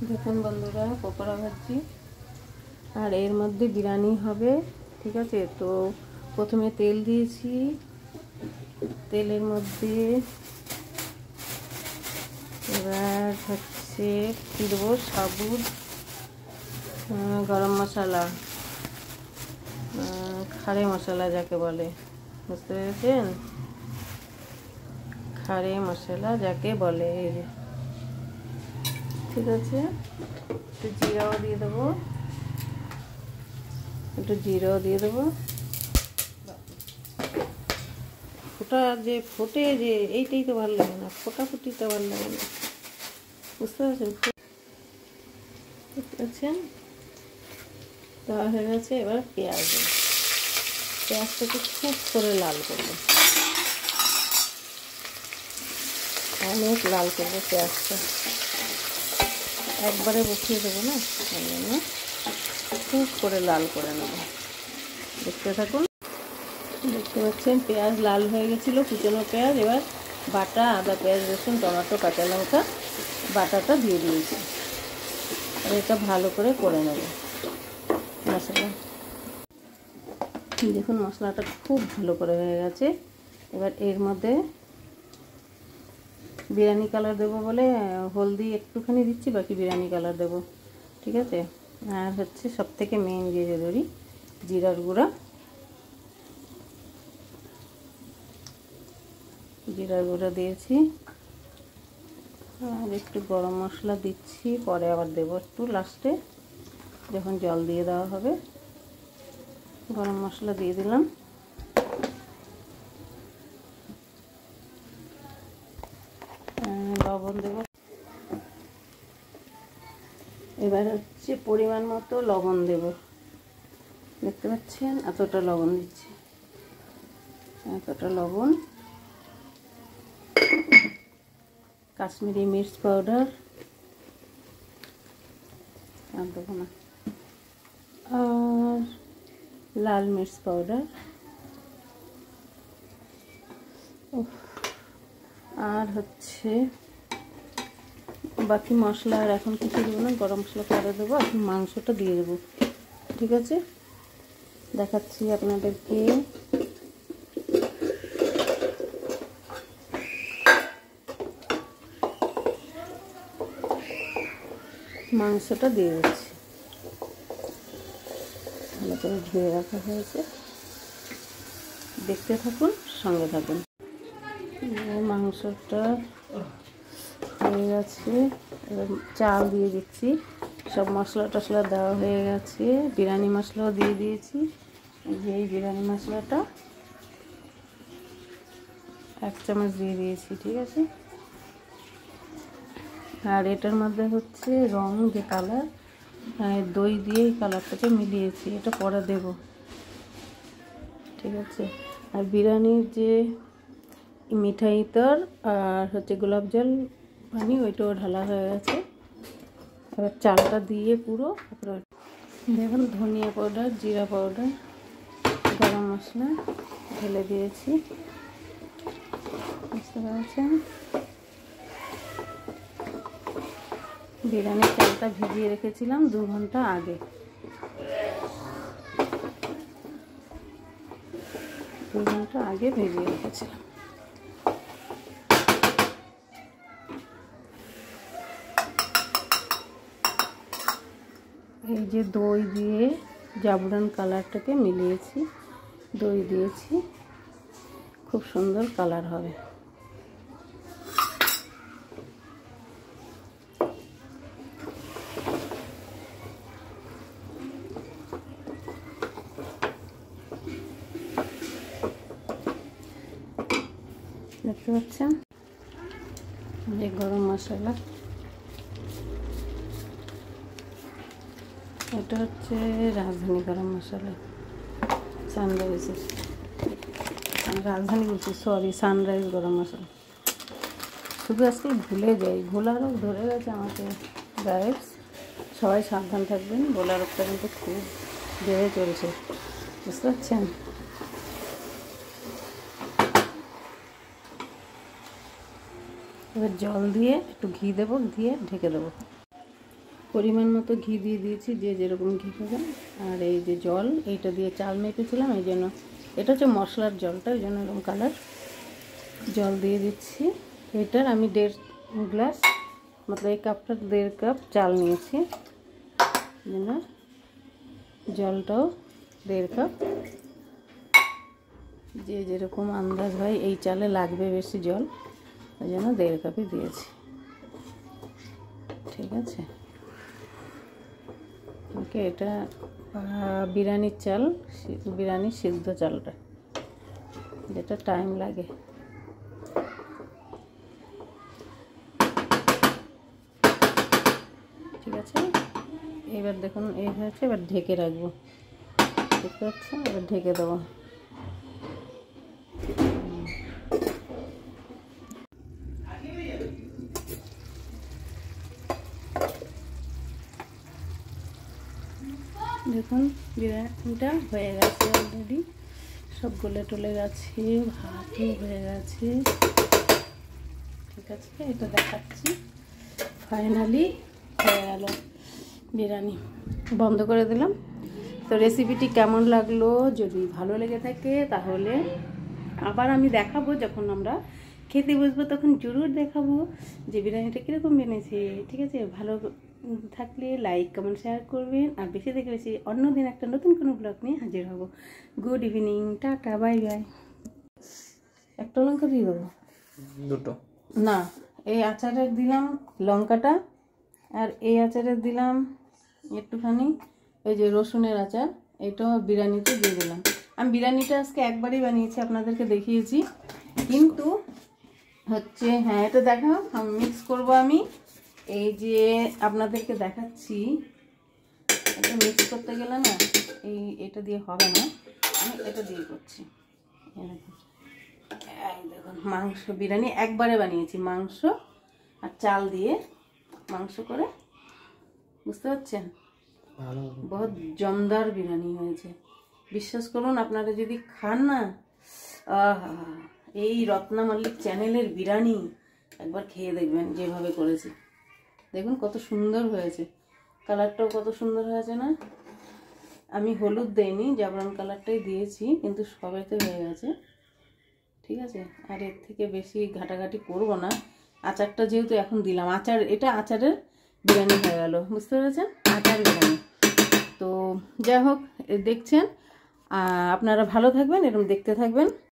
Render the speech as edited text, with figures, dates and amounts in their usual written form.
দেখুন বন্ধুরা, পকোড়া ভাজছি আর এর মধ্যে বিরিয়ানি হবে। ঠিক আছে, তো প্রথমে তেল দিয়েছি, তেলের মধ্যে এবার হচ্ছে কি দেবো, সাবুত গরম মশলা, খাড়ে মশলা যাকে বলে, বুঝতে পেরেছেন? খাড়ে মশলা যাকে বলে, এই যে। ঠিক আছে, একটু জিরাও দিয়ে দেবো, ফোটা যে ফোটে যে, এইটাই তো ভালো লাগে না, ফোটাফুটিটা ভালো লাগে না, বুঝতে পারছেন? বুঝতে পারছেন? দেওয়া হয়ে গেছে। এবার পেঁয়াজটাকে খুব করে লাল করবো, অনেক লাল করবো পেঁয়াজটা, একবারে বসিয়ে দেবো না, তাই জন্য খুব করে লাল করে নেব। দেখতে থাকুন। দেখতে পাচ্ছেন পেঁয়াজ লাল হয়ে গেছিলো, কুচনো পেঁয়াজ। এবার বাটা আদা, পেঁয়াজ, রসুন, টমেটো, কাঁচা লঙ্কা বাটাটা দিয়ে দিয়েছি। আর এটা ভালো করে নেব মশলা। দেখুন মশলাটা খুব ভালো করে হয়ে গেছে। এবার এর মধ্যে বিরিয়ানি কালার দেবো বলে হলদি একটুখানি দিচ্ছি, বাকি বিরিয়ানি কালার দেবো। ঠিক আছে, আর হচ্ছে সবথেকে মেন যে জরুরি, জিরার গুঁড়া, দিয়েছি। আর একটু গরম মশলা দিচ্ছি, পরে আবার দেবো একটু লাস্টে, যখন জল দিয়ে দেওয়া হবে। গরম মশলা দিয়ে দিলাম। লবণ দেব, এবার হচ্ছে পরিমাণ মতো লবণ দেব। দেখতে পাচ্ছেন এতটা লবণ দিচ্ছি, এতটা লবণ। কাশ্মীরি মির্চ পাউডার দেবো না, আর লাল মির্চ পাউডার, আর হচ্ছে বাকি মশলা আর এখন কিছু দেবো না, গরম মশলা পরে দেবো। এখন মাংসটা দিয়ে দেবো। ঠিক আছে, দেখাচ্ছি আপনাদেরকে। মাংসটা দিয়ে দিচ্ছি, ভালো করে ধুয়ে রাখা হয়েছে। দেখতে থাকুন, সঙ্গে থাকুন। মাংসটা হয়ে গেছে, এবার চাল দিয়ে দিচ্ছি। সব মশলা টশলা দেওয়া হয়ে গেছে, বিরিয়ানি মশলাও দিয়ে দিয়েছি। এই বিরিয়ানি মশলাটা 1 চামচ দিয়ে দিয়েছি। ঠিক আছে, আর এটার মধ্যে হচ্ছে রং, যে কালার, দই দিয়ে এই কালারটাকে মিলিয়েছি, এটা পরে দেব। ঠিক আছে, আর বিরিয়ানির যে মিঠাই ইতর আর হচ্ছে গোলাপ জল পানি, ওইটাও ঢালা হয়ে গেছে। এবার চালটা দিয়ে পুরো দেখুন, ধনিয়া পাউডার, জিরা পাউডার, গরম মশলা ঢেলে দিয়েছি। বুঝতে পারছেন? বিরিয়ানির চালটা ভিজিয়ে রেখেছিলাম 2 ঘন্টা আগে। 2 ঘন্টা আগে ভিজিয়ে রেখেছিলাম। এই যে দই দিয়ে জাফরান কালারটাকে মিলিয়েছি, দই দিয়েছি, খুব সুন্দর কালার হবে। দেখতে পাচ্ছেন যে গরম মশলা, এটা হচ্ছে রাজধানী গরম মশলা, সানরাইজের, রাজধানী বলছি, সরি, সানরাইজ গরম মশলা। শুধু আজকে ভুলে যাই, ভোলা রোগ ধরে গেছে আমাকে গাইস, সবাই সাবধান থাকবেন। ভোলা রোগটা কিন্তু খুব বেড়ে চলছে, বুঝতে পারছেন? এবার জল দিয়ে একটু ঘি দেবো, দিয়ে ঢেকে দেবো। পরিমাণ মতো ঘি দিয়ে দিয়েছি, যে যেরকম ঘি খাবেন। আর এই যে জল, এইটা দিয়ে চাল মেপেছিলাম, এই জন্য এটা হচ্ছে মশলার জলটা, ওই জন্য এরকম কালার। জল দিয়ে দিচ্ছি। এটার আমি 1.5 গ্লাস, মতলব এই কাপটার 1.5 কাপ চাল নিয়েছি, জন্য জলটাও 1.5 কাপ। যে যেরকম আন্দাজ হয়, এই চালে লাগবে বেশি জল, ওই জন্য 1.5 কাপই দিয়েছি। ঠিক আছে, ওকে। এটা বিরিয়ানির চাল, বিরিয়ানির সিদ্ধ চালটা, যেটা টাইম লাগে। ঠিক আছে, এবার দেখুন এই হয়েছে। এবার ঢেকে রাখবো, দেখতে পাচ্ছেন? এবার ঢেকে দেবো। দেখুন বিরিয়ানিটা হয়ে গেছে অলরেডি, সব গলে টলে গেছে, ভাতও হয়ে গেছে। ঠিক আছে, এটা দেখাচ্ছি। ফাইনালি হয়ে গেল বিরিয়ানি। বন্ধ করে দিলাম। তো রেসিপিটি কেমন লাগলো, যদি ভালো লেগে থাকে তাহলে আবার আমি দেখাবো, যখন আমরা খেতে বসবো তখন জরুর দেখাবো যে বিরিয়ানিটা কীরকম বেনেছে। ঠিক আছে, ভালো থাকলে লাইক কমেন্ট শেয়ার করবেন, আর বেশি থেকে বেশি অন্যদিন একটা নতুন কোনো ব্লগ নিয়ে হাজির হব। Good evening, tata, bye bye. একটা লঙ্কা দিয়ে দেবো, দুটো না, এই আচারের দিলাম লঙ্কাটা, আর এই আচারের দিলাম একটুখানি এই যে রসুনের আচার, এটাও বিরিয়ানিতে দিয়ে দিলাম। আমি বিরিয়ানিটা আজকে একবারই বানিয়েছি, আপনাদেরকে দেখিয়েছি, কিন্তু হচ্ছে হ্যাঁ এটা দেখাও, আমি মিক্স করবো। আমি এই যে আপনাদেরকে দেখাচ্ছি, এটা মিক্স করতে গেলে না এটা দিয়ে হবে না, আমি এটা দিয়ে করছি। দেখুন মাংস বিরিয়ানি একবারে বানিয়েছি, মাংস আর চাল দিয়ে মাংস করে, বুঝতে পারছেন? বহুত জমদার বিরিয়ানি হয়েছে, বিশ্বাস করুন। আপনারা যদি খান না, এই রত্না মল্লিক চ্যানেলের বিরিয়ানি একবার খেয়ে দেখবেন যেভাবে করেছি। দেখুন কত সুন্দর হয়েছে, কালারটাও কত সুন্দর হয়েছে না? আমি হলুদ দেইনি, জাফরান কালারটাই দিয়েছি, কিন্তু সবেতে হয়ে গেছে। ঠিক আছে, আর এর থেকে বেশি ঘাটাঘাটি করব না। আচারটা যেহেতু এখন দিলাম, আচার, এটা আচারের বিরিয়ানি হয়ে গেল, বুঝতে পেরেছেন? আচার বিরিয়ানি। তো যাই হোক, দেখছেন, আপনারা ভালো থাকবেন, এরকম দেখতে থাকবেন।